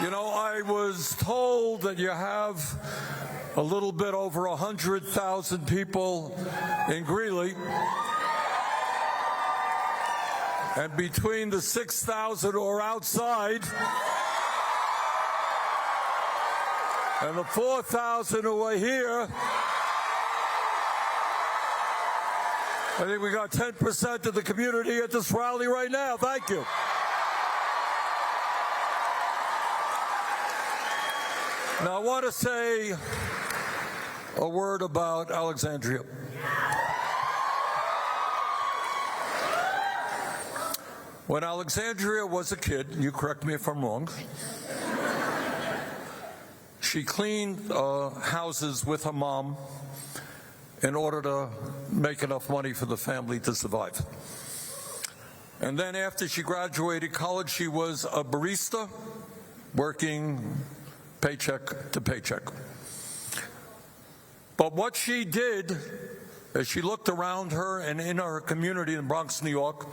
You know, I was told that you have a little bit over 100,000 people in Greeley. And between the 6,000 who are outside and the 4,000 who are here, I think we got 10% of the community at this rally right now. Thank you. Now, I want to say a word about Alexandria. When Alexandria was a kid, you correct me if I'm wrong, she cleaned houses with her mom in order to make enough money for the family to survive. And then after she graduated college, she was a barista, working paycheck to paycheck. But what she did, as she looked around her and in her community in Bronx, New York,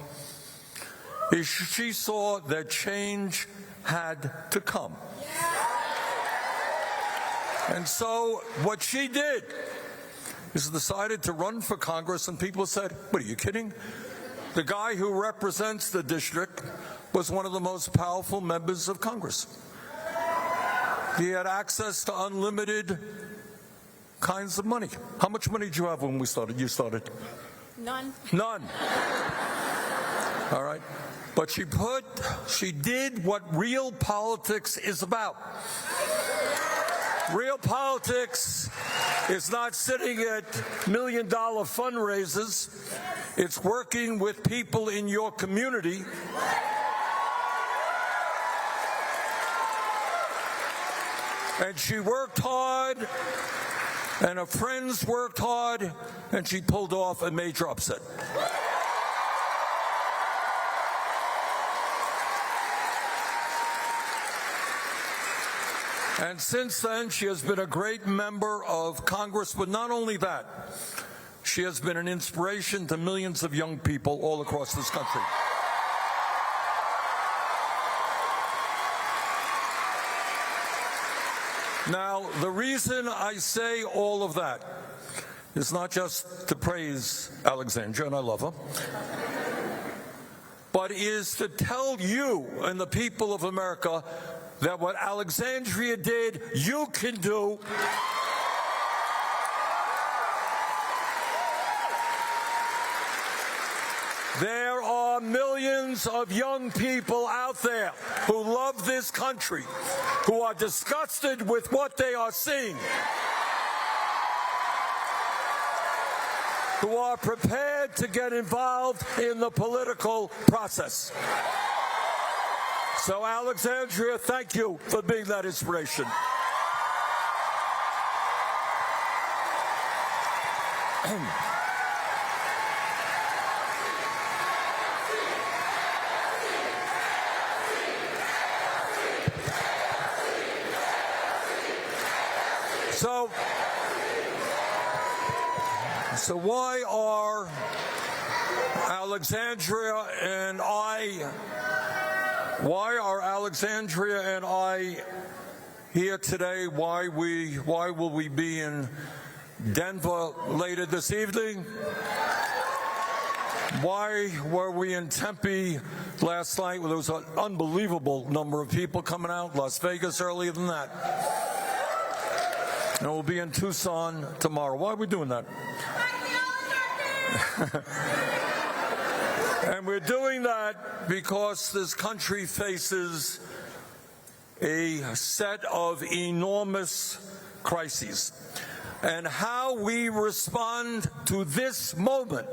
is she saw that change had to come. And so what she did is decided to run for Congress, and people said, "What, are you kidding?" The guy who represents the district was one of the most powerful members of Congress. He had access to unlimited kinds of money. How much money did you have when we started? You started? None. None. All right. But she did what real politics is about. Real politics is not sitting at million-dollar fundraisers. It's working with people in your community. And she worked hard, and her friends worked hard, and she pulled off a major upset. And since then, she has been a great member of Congress, but not only that, she has been an inspiration to millions of young people all across this country. Now, the reason I say all of that is not just to praise Alexandria, and I love her, but is to tell you and the people of America that what Alexandria did, you can do. There are millions of young people out there who love this country, who are disgusted with what they are seeing, who are prepared to get involved in the political process. So, Alexandria, thank you for being that inspiration. So why are Alexandria and I here today? Why will we be in Denver later this evening? Why were we in Tempe last night? Well, there was an unbelievable number of people coming out. Las Vegas earlier than that. And we'll be in Tucson tomorrow. Why are we doing that? And we're doing that because this country faces a set of enormous crises. And how we respond to this moment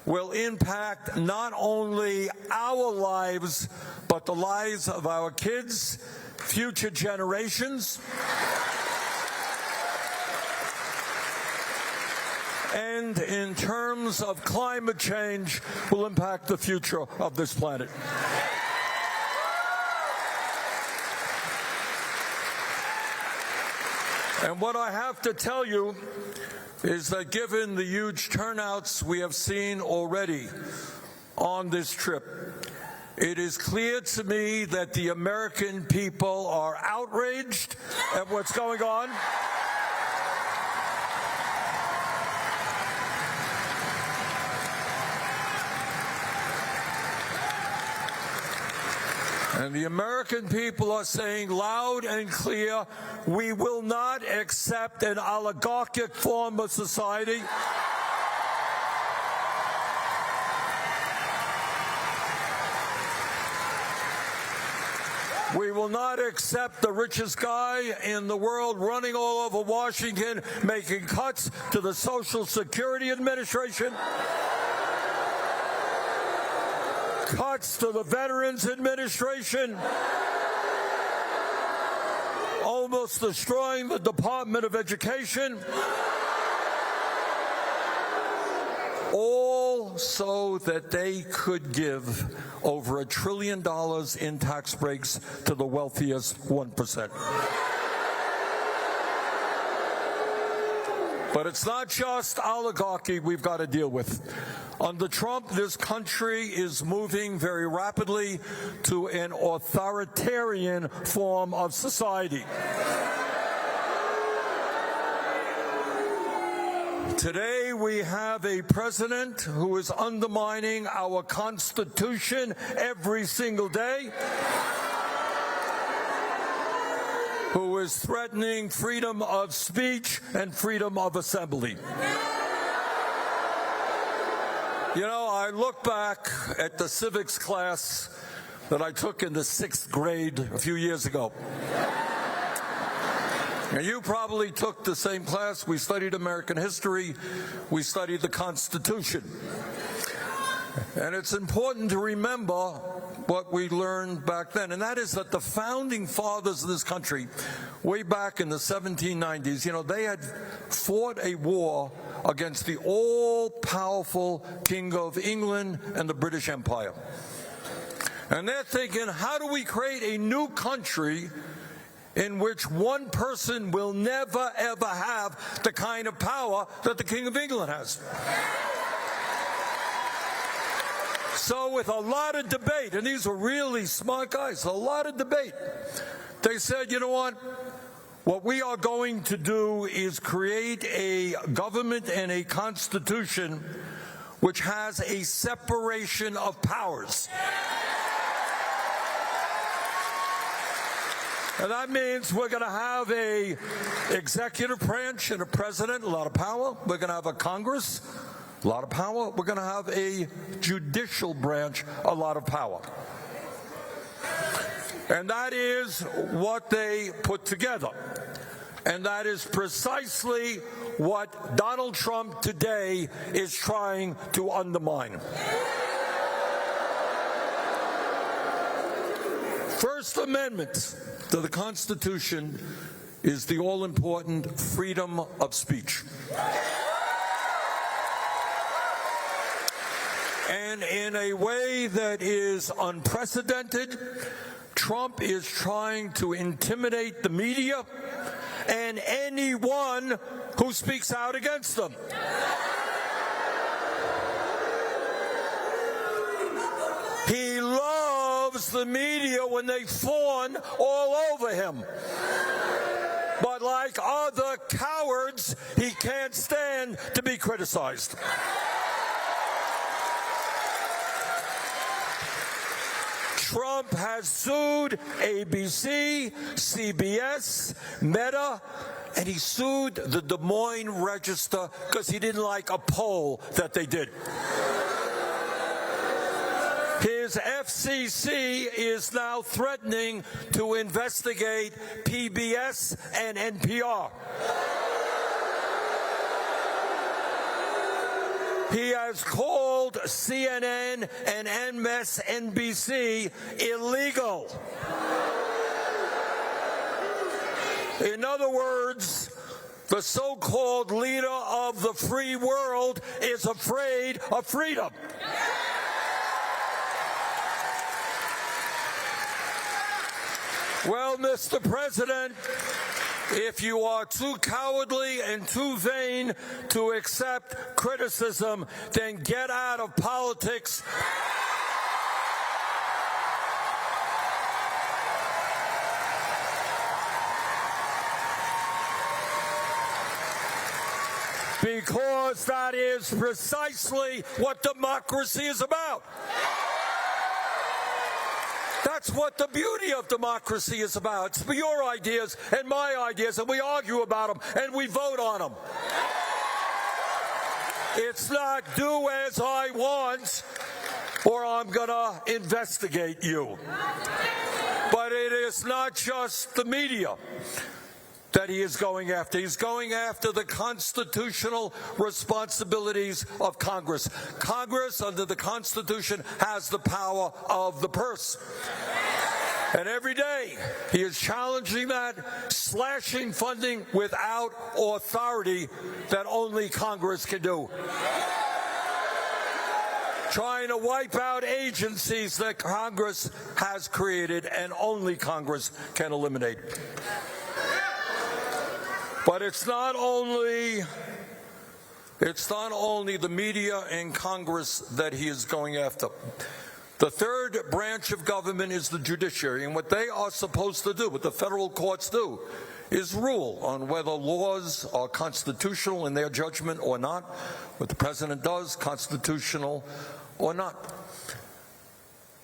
will impact not only our lives, but the lives of our kids, future generations, and in terms of climate change, will impact the future of this planet. And what I have to tell you is that given the huge turnouts we have seen already on this trip, It is clear to me that the American people are outraged at what's going on. And the American people are saying loud and clear, we will not accept an oligarchic form of society. We will not accept the richest guy in the world running all over Washington, making cuts to the Social Security Administration, cuts to the Veterans Administration, almost destroying the Department of Education, all so that they could give over $1 trillion in tax breaks to the wealthiest 1%. But it's not just oligarchy we've got to deal with. Under Trump, this country is moving very rapidly to an authoritarian form of society. Today, we have a president who is undermining our Constitution every single day, who is threatening freedom of speech and freedom of assembly. You know, I look back at the civics class that I took in the 6th grade a few years ago. And you probably took the same class. We studied American history. We studied the Constitution. And it's important to remember what we learned back then, and that is that the founding fathers of this country, way back in the 1790s, you know, they had fought a war against the all-powerful King of England and the British Empire. And they're thinking, how do we create a new country in which one person will never, ever have the kind of power that the King of England has? So with a lot of debate, and these were really smart guys, a lot of debate, they said, you know what we are going to do is create a government and a constitution which has a separation of powers. And that means we're going to have a executive branch and a president, a lot of power. We're going to have a Congress, a lot of power. We're going to have a judicial branch, a lot of power. And that is what they put together. And that is precisely what Donald Trump today is trying to undermine. First Amendment to the Constitution is the all-important freedom of speech. And in a way that is unprecedented, Trump is trying to intimidate the media and anyone who speaks out against them. He loves the media when they fawn all over him. But like other cowards, he can't stand to be criticized. Trump has sued ABC, CBS, Meta, and he sued the Des Moines Register because he didn't like a poll that they did. His FCC is now threatening to investigate PBS and NPR. He has called CNN and MSNBC illegal. In other words, the so-called leader of the free world is afraid of freedom. Well, Mr. President, if you are too cowardly and too vain to accept criticism, then get out of politics Because that is precisely what democracy is about. That's what the beauty of democracy is about. It's your ideas and my ideas, and we argue about them, and we vote on them. It's not do as I want, or I'm going to investigate you. But it is not just the media that he is going after. He's going after the constitutional responsibilities of Congress. Congress, under the Constitution, has the power of the purse. And every day, he is challenging that, slashing funding without authority that only Congress can do. Trying to wipe out agencies that Congress has created and only Congress can eliminate. But it's not only the media and Congress that he is going after. The third branch of government is the judiciary, and what they are supposed to do, what the federal courts do, is rule on whether laws are constitutional in their judgment or not. What the president does, constitutional or not.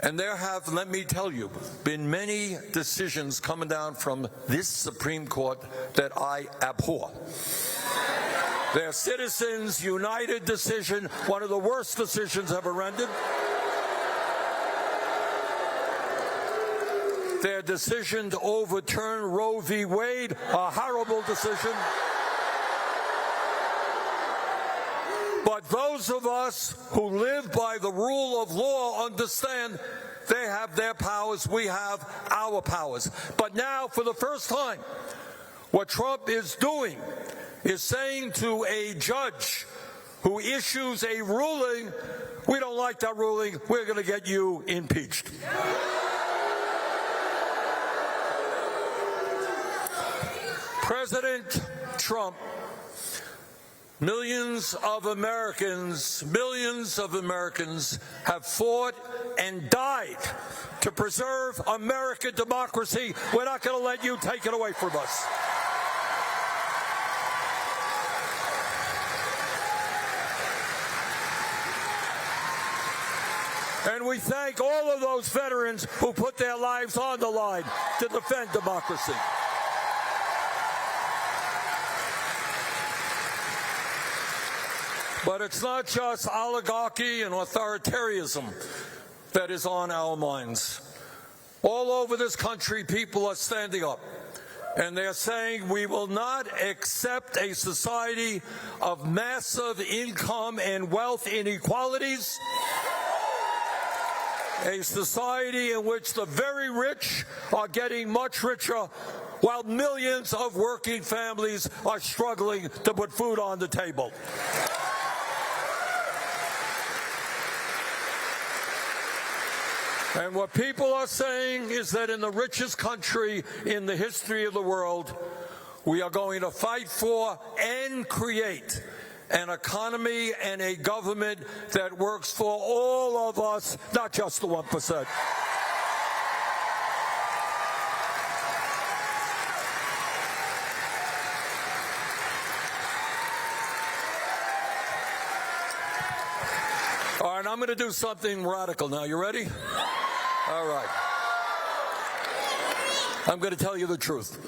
And there have, let me tell you, been many decisions coming down from this Supreme Court that I abhor. Their Citizens United decision, one of the worst decisions ever rendered. Their decision to overturn Roe v. Wade, a horrible decision. But those of us who live by the rule of law understand they have their powers, we have our powers. But now, for the first time, what Trump is doing is saying to a judge who issues a ruling, we don't like that ruling, we're going to get you impeached. President Trump, millions of Americans have fought and died to preserve American democracy. We're not going to let you take it away from us. And we thank all of those veterans who put their lives on the line to defend democracy. But it's not just oligarchy and authoritarianism that is on our minds. All over this country, people are standing up, and they're saying we will not accept a society of massive income and wealth inequalities, a society in which the very rich are getting much richer while millions of working families are struggling to put food on the table. And what people are saying is that in the richest country in the history of the world, we are going to fight for and create an economy and a government that works for all of us, not just the 1%. All right, I'm going to do something radical now. You ready? All right. I'm going to tell you the truth.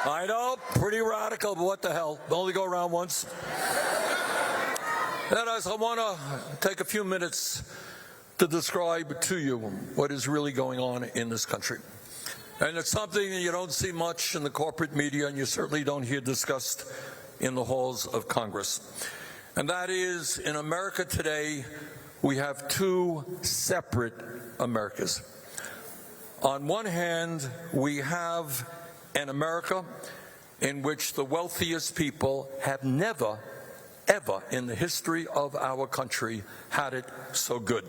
I know, pretty radical, but what the hell? Only go around once. That is, I want to take a few minutes to describe to you what is really going on in this country. And it's something that you don't see much in the corporate media, and you certainly don't hear discussed in the halls of Congress. And that is, in America today, we have two separate Americas. On one hand, we have an America in which the wealthiest people have never, ever in the history of our country had it so good.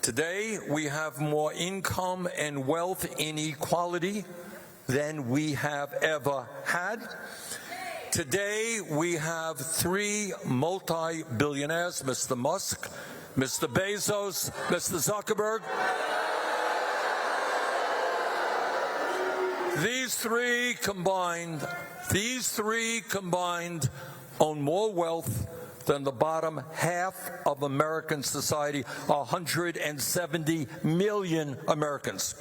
Today, we have more income and wealth inequality than we have ever had. Today, we have three multi-billionaires, Mr. Musk, Mr. Bezos, Mr. Zuckerberg. These three combined own more wealth than the bottom half of American society, 170 million Americans.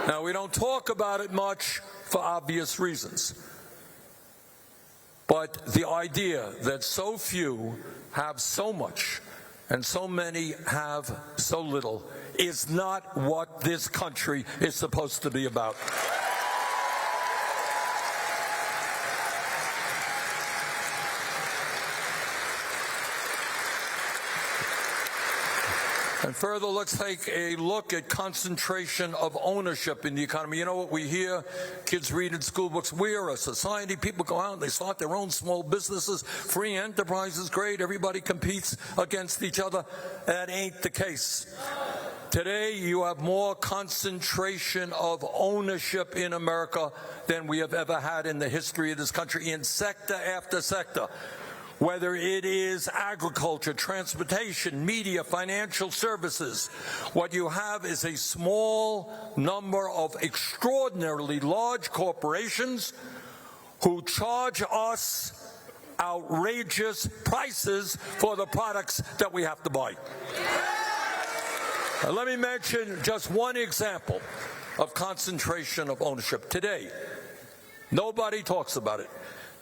Now, we don't talk about it much for obvious reasons. But the idea that so few have so much and so many have so little is not what this country is supposed to be about. And further, let's take a look at concentration of ownership in the economy. You know what we hear? Kids read in school books, we are a society. People go out and they start their own small businesses. Free enterprise is great. Everybody competes against each other. That ain't the case. Today, you have more concentration of ownership in America than we have ever had in the history of this country, in sector after sector. Whether it is agriculture, transportation, media, financial services, what you have is a small number of extraordinarily large corporations who charge us outrageous prices for the products that we have to buy. Now, let me mention just one example of concentration of ownership. Today, nobody talks about it.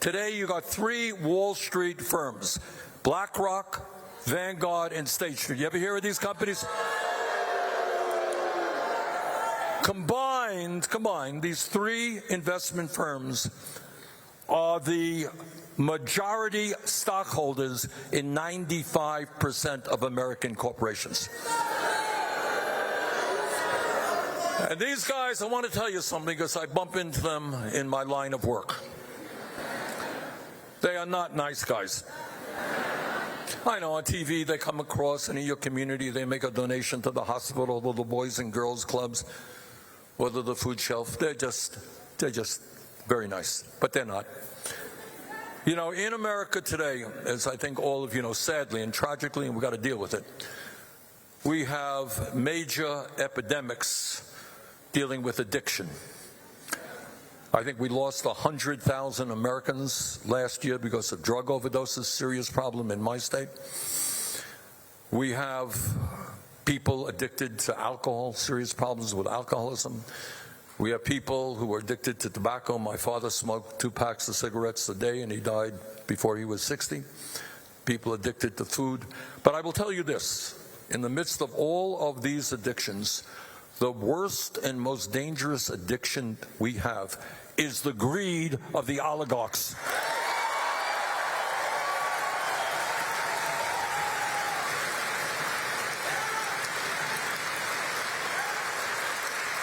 Today, you got three Wall Street firms, BlackRock, Vanguard, and State Street. You ever hear of these companies? Combined, these three investment firms are the majority stockholders in 95% of American corporations. And these guys, I want to tell you something because I bump into them in my line of work. They are not nice guys. I know on TV they come across, and in your community they make a donation to the hospital, or the Boys and Girls Clubs, or the food shelf. They're just very nice, but they're not. You know, in America today, as I think all of you know, sadly and tragically, and we've got to deal with it, we have major epidemics dealing with addiction. I think we lost 100,000 Americans last year because of drug overdoses, serious problem in my state. We have people addicted to alcohol, serious problems with alcoholism. We have people who are addicted to tobacco. My father smoked 2 packs of cigarettes a day, and he died before he was 60. People addicted to food. But I will tell you this, in the midst of all of these addictions, the worst and most dangerous addiction we have is the greed of the oligarchs.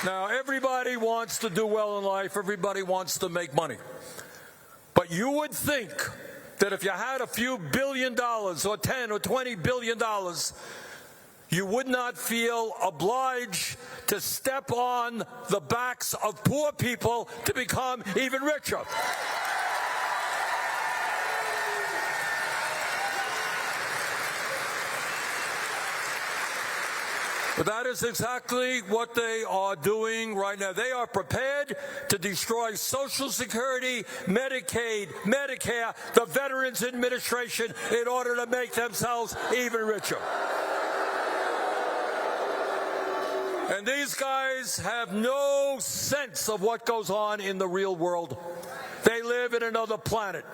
Now, everybody wants to do well in life. Everybody wants to make money. But you would think that if you had a few $1 billion or $10 or $20 billion, you would not feel obliged to step on the backs of poor people to become even richer. But that is exactly what they are doing right now. They are prepared to destroy Social Security, Medicaid, Medicare, the Veterans Administration in order to make themselves even richer. And these guys have no sense of what goes on in the real world. They live in another planet.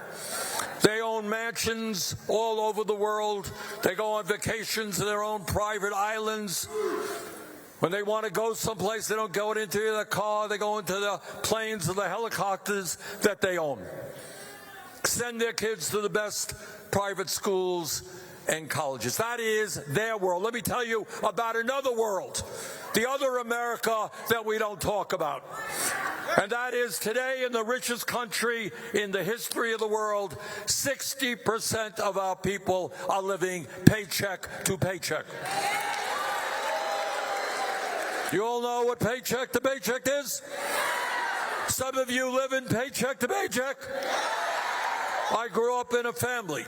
They own mansions all over the world. They go on vacations to their own private islands. When they want to go someplace, they don't go into the car. They go into the planes or the helicopters that they own. Send their kids to the best private schools and colleges. That is their world. Let me tell you about another world, the other America that we don't talk about. And that is today in the richest country in the history of the world, 60% of our people are living paycheck to paycheck. You all know what paycheck to paycheck is? Some of you live in paycheck to paycheck. I grew up in a family,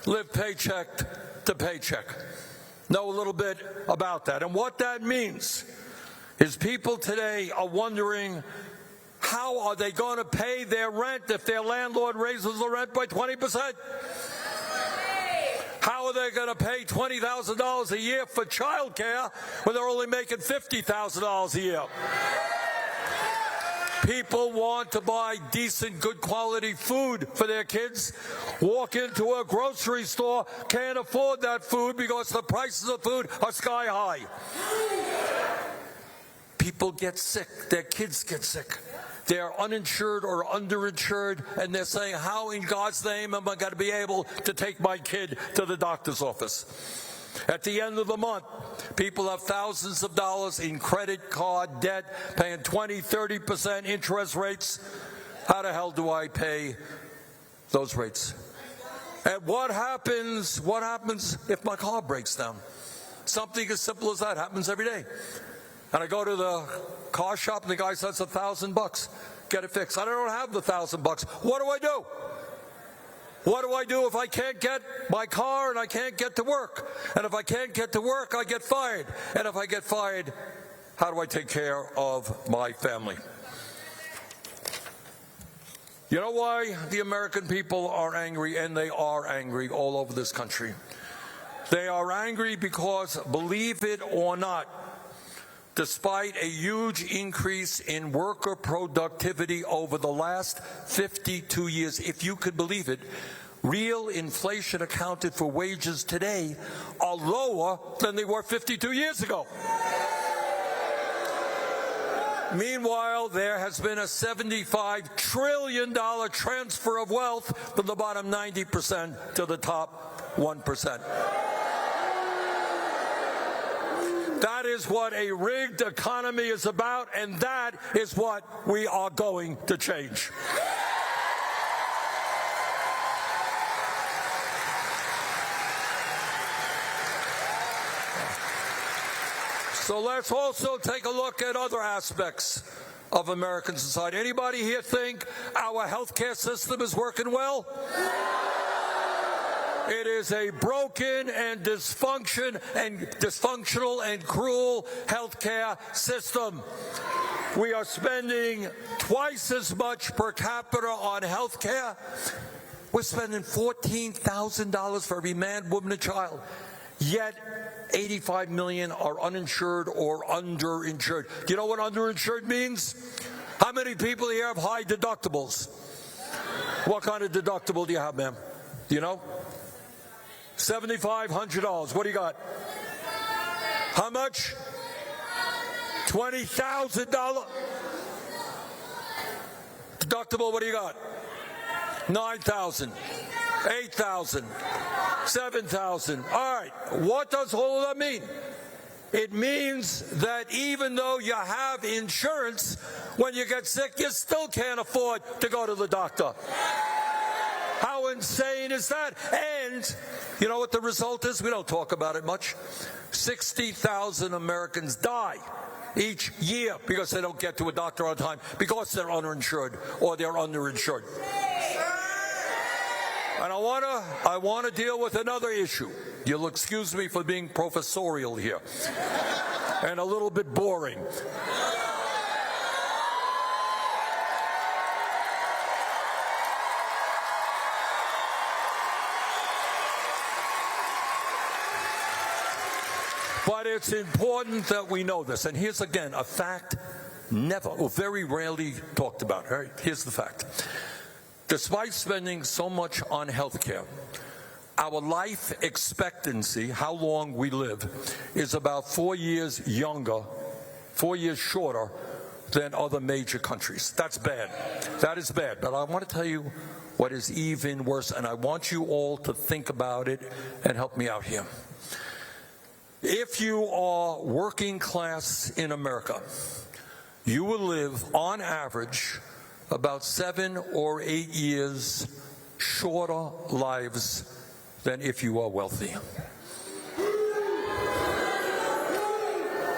lived paycheck to paycheck. Know a little bit about that. And what that means is people today are wondering, how are they going to pay their rent if their landlord raises the rent by 20%? How are they going to pay $20,000 a year for child care when they're only making $50,000 a year? People want to buy decent, good quality food for their kids. Walk into a grocery store, can't afford that food because the prices of food are sky high. People get sick. Their kids get sick. They're uninsured or underinsured, and they're saying, how in God's name am I going to be able to take my kid to the doctor's office? At the end of the month, people have thousands of dollars in credit card debt, paying 20, 30% interest rates. How the hell do I pay those rates? And what happens if my car breaks down? Something as simple as that happens every day. And I go to the car shop and the guy says $1,000. Get it fixed. I don't have the $1,000. What do I do? What do I do if I can't get my car and I can't get to work? And if I can't get to work, I get fired. And if I get fired, how do I take care of my family? You know why the American people are angry? And they are angry all over this country. They are angry because, believe it or not, despite a huge increase in worker productivity over the last 52 years, if you could believe it, real inflation accounted for wages today are lower than they were 52 years ago. Meanwhile, there has been a $75 trillion transfer of wealth from the bottom 90% to the top 1%. That is what a rigged economy is about, and that is what we are going to change. So let's also take a look at other aspects of American society. Anybody here think our healthcare system is working well? It is a broken and dysfunctional and cruel healthcare system. We are spending twice as much per capita on healthcare. We're spending $14,000 for every man, woman, and child. Yet 85 million are uninsured or underinsured. Do you know what underinsured means? How many people here have high deductibles? What kind of deductible do you have, ma'am? Do you know? $7,500. What do you got? How much? $20,000. Deductible, what do you got? $9,000. $8,000. $7,000. All right. What does all of that mean? It means that even though you have insurance, when you get sick, you still can't afford to go to the doctor. How insane is that? And you know what the result is? We don't talk about it much. 60,000 Americans die each year because they don't get to a doctor on time, because they're uninsured or they're underinsured. And I want to deal with another issue. You'll excuse me for being professorial here and a little bit boring. But it's important that we know this. And here's again a fact never or very rarely talked about. Right? Here's the fact. Despite spending so much on health care, our life expectancy, how long we live, is about 4 years younger, 4 years shorter than other major countries. That's bad. That is bad. But I want to tell you what is even worse, and I want you all to think about it and help me out here. If you are working class in America, you will live, on average, about 7 or 8 years shorter lives than if you are wealthy.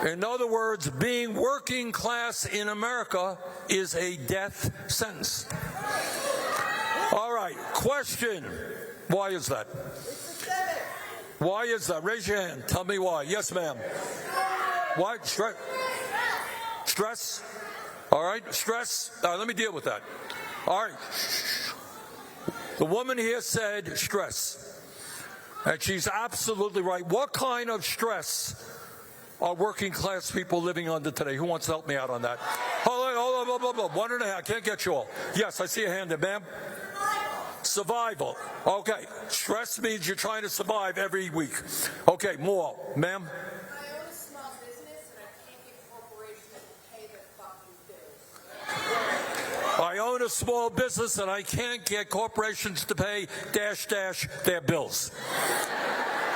In other words, being working class in America is a death sentence. All right, question. Why is that? Why is that? Raise your hand. Tell me why. Yes, ma'am. Why? Stress? All right, stress? Let me deal with that. All right. The woman here said stress. And she's absolutely right. What kind of stress are working class people living under today? Who wants to help me out on that? Hold on. 1.5. I can't get you all. Yes, I see a hand there, ma'am. Survival. Okay. Stress means you're trying to survive every week. Okay, more. Ma'am? I own a small business and I can't get corporations to pay their bills.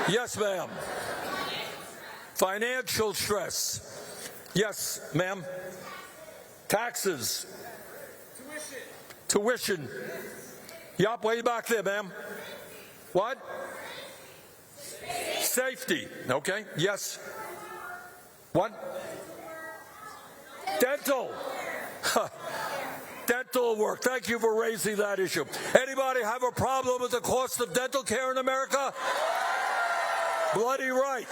Yes, ma'am. Financial stress. Yes, ma'am. Taxes. Tuition. Yup, way back there, ma'am. What? Safety. Okay, yes. What? Dental. Dental work. Thank you for raising that issue. Anybody have a problem with the cost of dental care in America? Bloody right.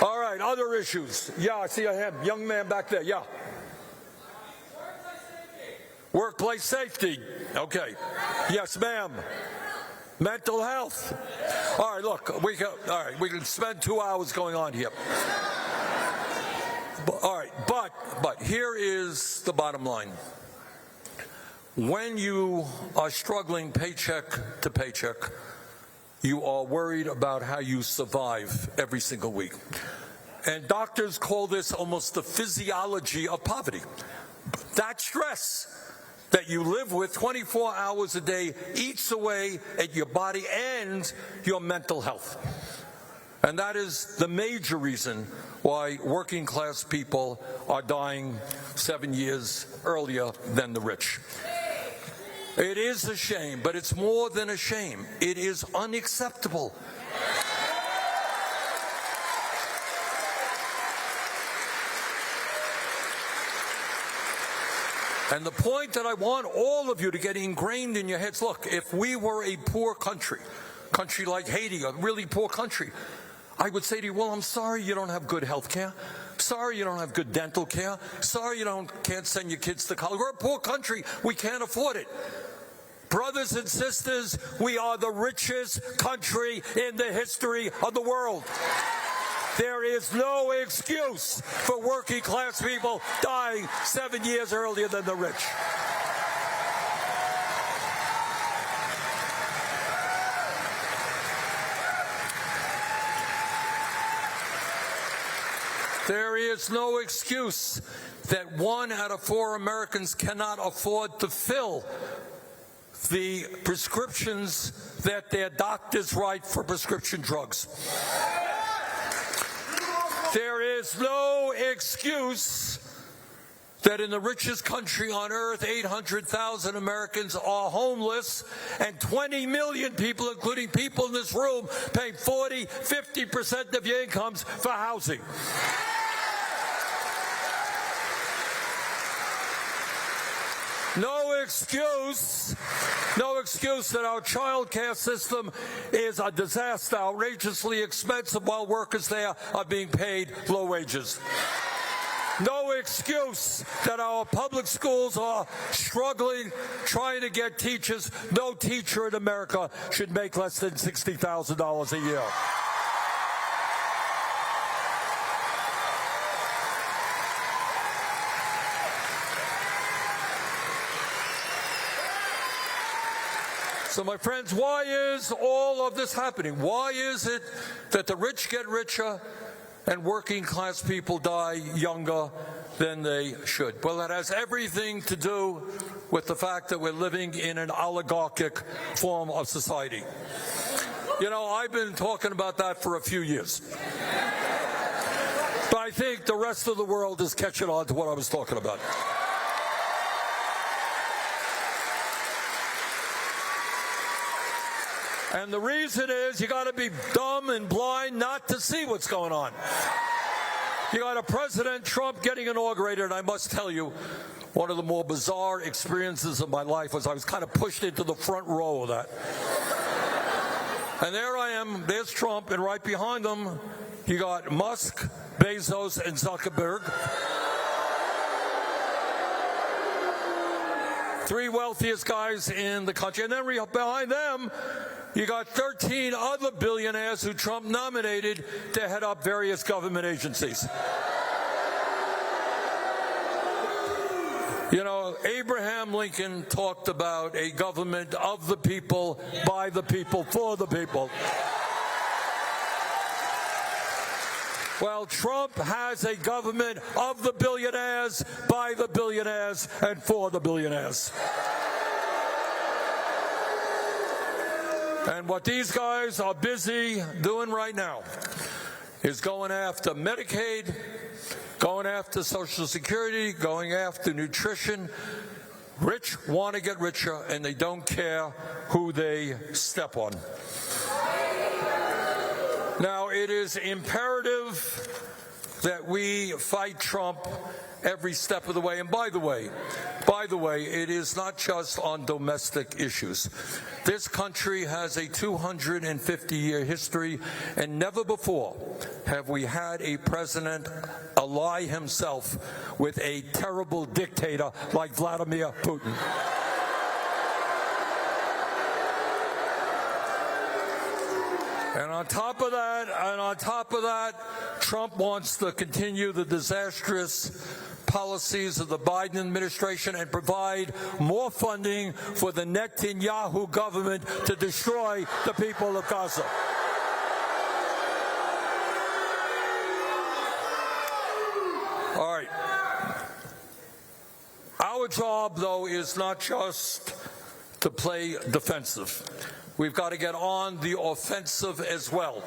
All right, other issues. Yeah, I see a hand. Young man back there. Yeah. Workplace safety. Okay. Yes, ma'am. Mental health. All right, look, we can spend 2 hours going on here. All right, but here is the bottom line. When you are struggling paycheck to paycheck, you are worried about how you survive every single week. And doctors call this almost the physiology of poverty. That stress that you live with 24 hours a day eats away at your body and your mental health. And that is the major reason why working class people are dying 7 years earlier than the rich. It is a shame, but it's more than a shame. It is unacceptable. And the point that I want all of you to get ingrained in your heads, look, if we were a poor country like Haiti, a really poor country, I would say to you, well, I'm sorry you don't have good health care. Sorry you don't have good dental care. Sorry you can't send your kids to college. We're a poor country. We can't afford it. Brothers and sisters, we are the richest country in the history of the world. There is no excuse for working class people dying 7 years earlier than the rich. There is no excuse that 1 out of 4 Americans cannot afford to fill the prescriptions that their doctors write for prescription drugs. There is no excuse that in the richest country on earth, 800,000 Americans are homeless, and 20 million people, including people in this room, pay 40, 50% of your incomes for housing. No excuse that our child care system is a disaster, outrageously expensive, while workers there are being paid low wages. No excuse that our public schools are struggling, trying to get teachers. No teacher in America should make less than $60,000 a year. So, my friends, why is all of this happening? Why is it that the rich get richer and working class people die younger than they should? Well, it has everything to do with the fact that we're living in an oligarchic form of society. You know, I've been talking about that for a few years. But I think the rest of the world is catching on to what I was talking about. And the reason is you got to be dumb and blind not to see what's going on. You got a President Trump getting inaugurated, and I must tell you, one of the more bizarre experiences of my life was I was kind of pushed into the front row of that. And there I am, there's Trump, and right behind him, you got Musk, Bezos, and Zuckerberg. three wealthiest guys in the country. And then behind them, you got 13 other billionaires who Trump nominated to head up various government agencies. You know, Abraham Lincoln talked about a government of the people, by the people, for the people. Well, Trump has a government of the billionaires, by the billionaires, and for the billionaires. And what these guys are busy doing right now is going after Medicaid, going after Social Security, going after nutrition. Rich want to get richer, and they don't care who they step on. Now, it is imperative that we fight Trump every step of the way. And by the way, it is not just on domestic issues. This country has a 250-year history, and never before have we had a president ally himself with a terrible dictator like Vladimir Putin. And on top of that, Trump wants to continue the disastrous policies of the Biden administration and provide more funding for the Netanyahu government to destroy the people of Gaza. All right. Our job, though, is not just to play defensive. We've got to get on the offensive as well.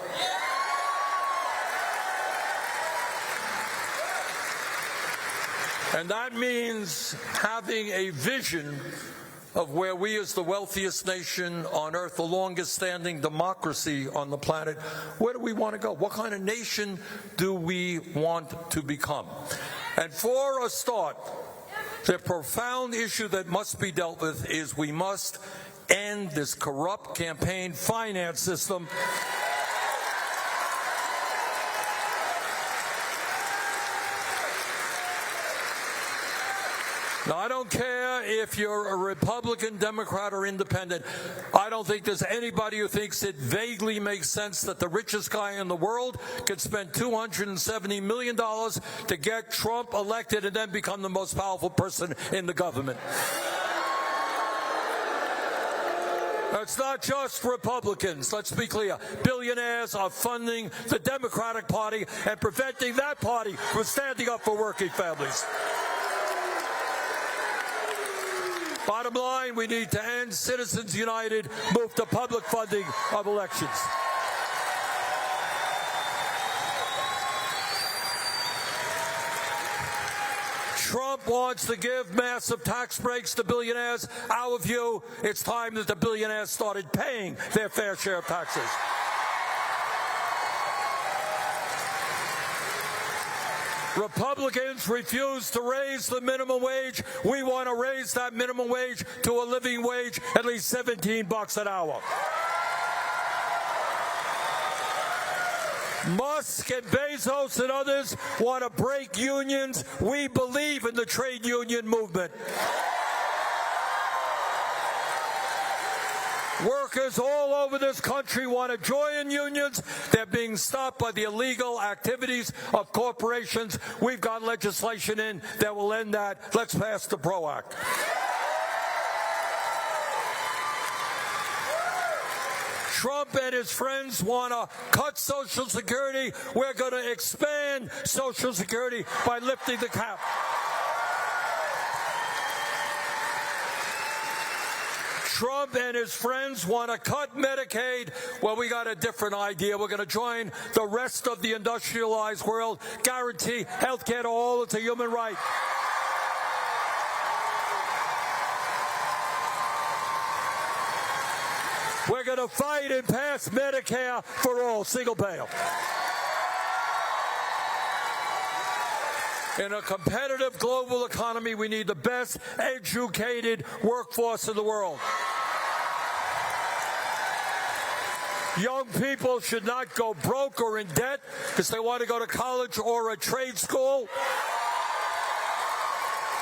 And that means having a vision of where we, as the wealthiest nation on earth, the longest standing democracy on the planet, where do we want to go? What kind of nation do we want to become? And for a start, the profound issue that must be dealt with is we must end this corrupt campaign finance system. Now, I don't care if you're a Republican, Democrat, or Independent. I don't think there's anybody who thinks it vaguely makes sense that the richest guy in the world could spend $270 million to get Trump elected and then become the most powerful person in the government. It's not just Republicans, let's be clear. Billionaires are funding the Democratic Party and preventing that party from standing up for working families. Bottom line, we need to end Citizens United, move to public funding of elections. Trump wants to give massive tax breaks to billionaires. Our view, it's time that the billionaires started paying their fair share of taxes. Republicans refuse to raise the minimum wage. We want to raise that minimum wage to a living wage, at least $17 an hour. Musk and Bezos and others want to break unions. We believe in the trade union movement. Workers all over this country want to join unions. They're being stopped by the illegal activities of corporations. We've got legislation in that will end that. Let's pass the PRO Act. Trump and his friends want to cut Social Security. We're going to expand Social Security by lifting the cap. Trump and his friends want to cut Medicaid. Well, we got a different idea. We're going to join the rest of the industrialized world, guarantee health care to all. It's a human right. We're going to fight and pass Medicare for all, single payer. In a competitive global economy, we need the best educated workforce in the world. Young people should not go broke or in debt because they want to go to college or a trade school.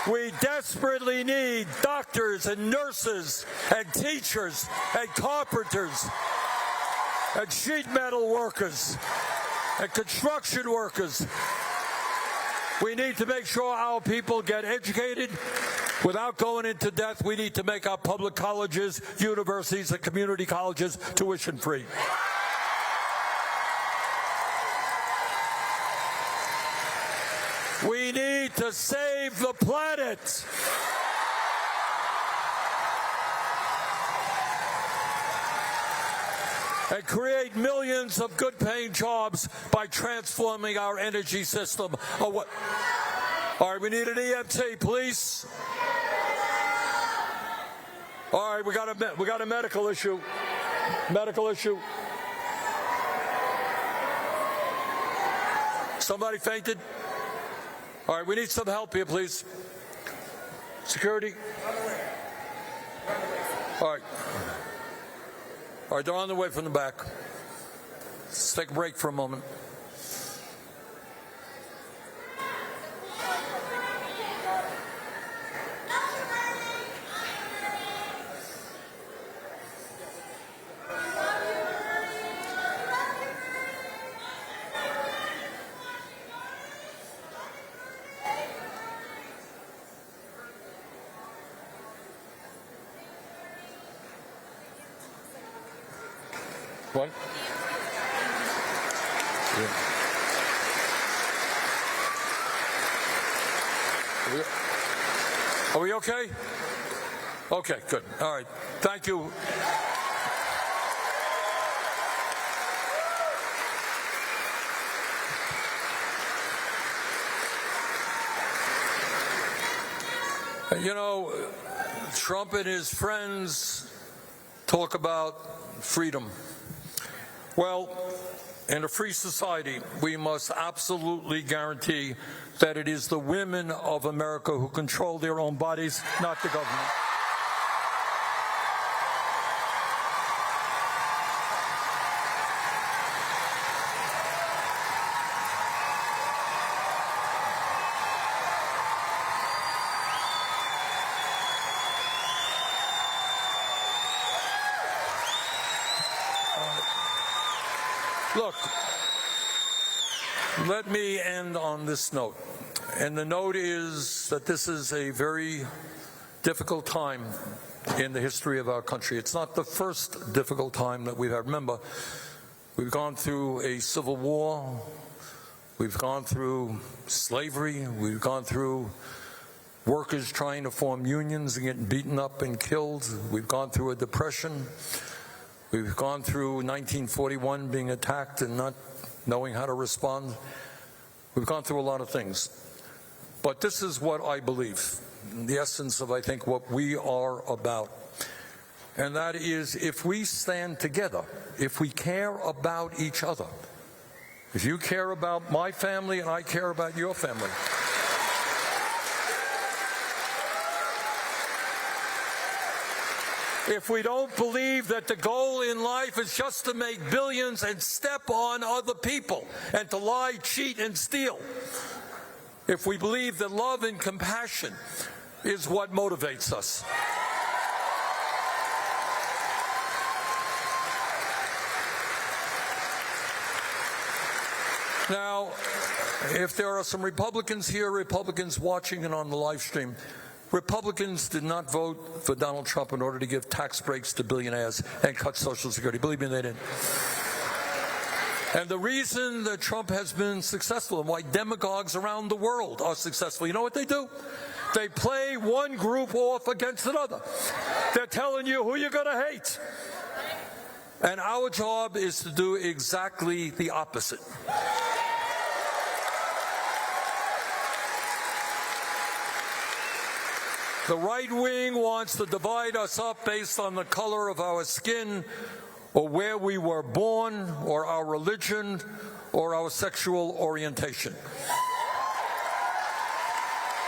We desperately need doctors and nurses and teachers and carpenters and sheet metal workers and construction workers. We need to make sure our people get educated without going into debt. We need to make our public colleges, universities, and community colleges tuition free. We need to save the planet. And create millions of good-paying jobs by transforming our energy system. Oh, what? All right, we need an EMT, please. All right, we got a medical issue. Medical issue. Somebody fainted? All right, we need some help here, please. Security. All right. All right, they're on the way from the back. Let's take a break for a moment. What? Yeah. Are we okay? Okay, good. All right. Thank you. You know, Trump and his friends talk about freedom. Well, in a free society, we must absolutely guarantee that it is the women of America who control their own bodies, not the government. Look, let me end on this note. And the note is that this is a very difficult time in the history of our country. It's not the first difficult time that we've had. Remember, we've gone through a civil war. We've gone through slavery. We've gone through workers trying to form unions and getting beaten up and killed. We've gone through a depression. We've gone through 1941 being attacked and not knowing how to respond. We've gone through a lot of things. But this is what I believe, the essence of, I think, what we are about. And that is, if we stand together, if we care about each other, if you care about my family and I care about your family, if we don't believe that the goal in life is just to make billions and step on other people and to lie, cheat, and steal, if we believe that love and compassion is what motivates us, now, if there are some Republicans here, Republicans watching and on the live stream, Republicans did not vote for Donald Trump in order to give tax breaks to billionaires and cut Social Security. Believe me, they didn't. And the reason that Trump has been successful and why demagogues around the world are successful, you know what they do? They play one group off against another. They're telling you who you're going to hate. And our job is to do exactly the opposite. The right wing wants to divide us up based on the color of our skin, or where we were born, or our religion, or our sexual orientation.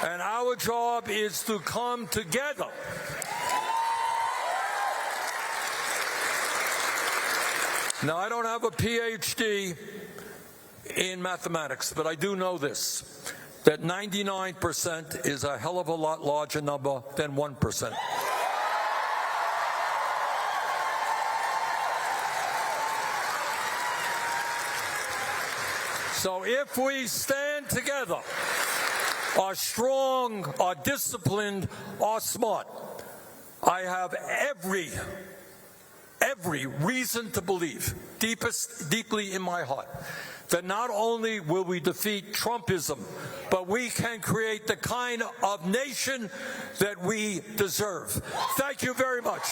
And our job is to come together. Now, I don't have a PhD in mathematics, but I do know this. that 99% is a hell of a lot larger number than 1%. So if we stand together, are strong, are disciplined, are smart, I have every reason to believe, deeply in my heart, that not only will we defeat Trumpism, but we can create the kind of nation that we deserve. Thank you very much.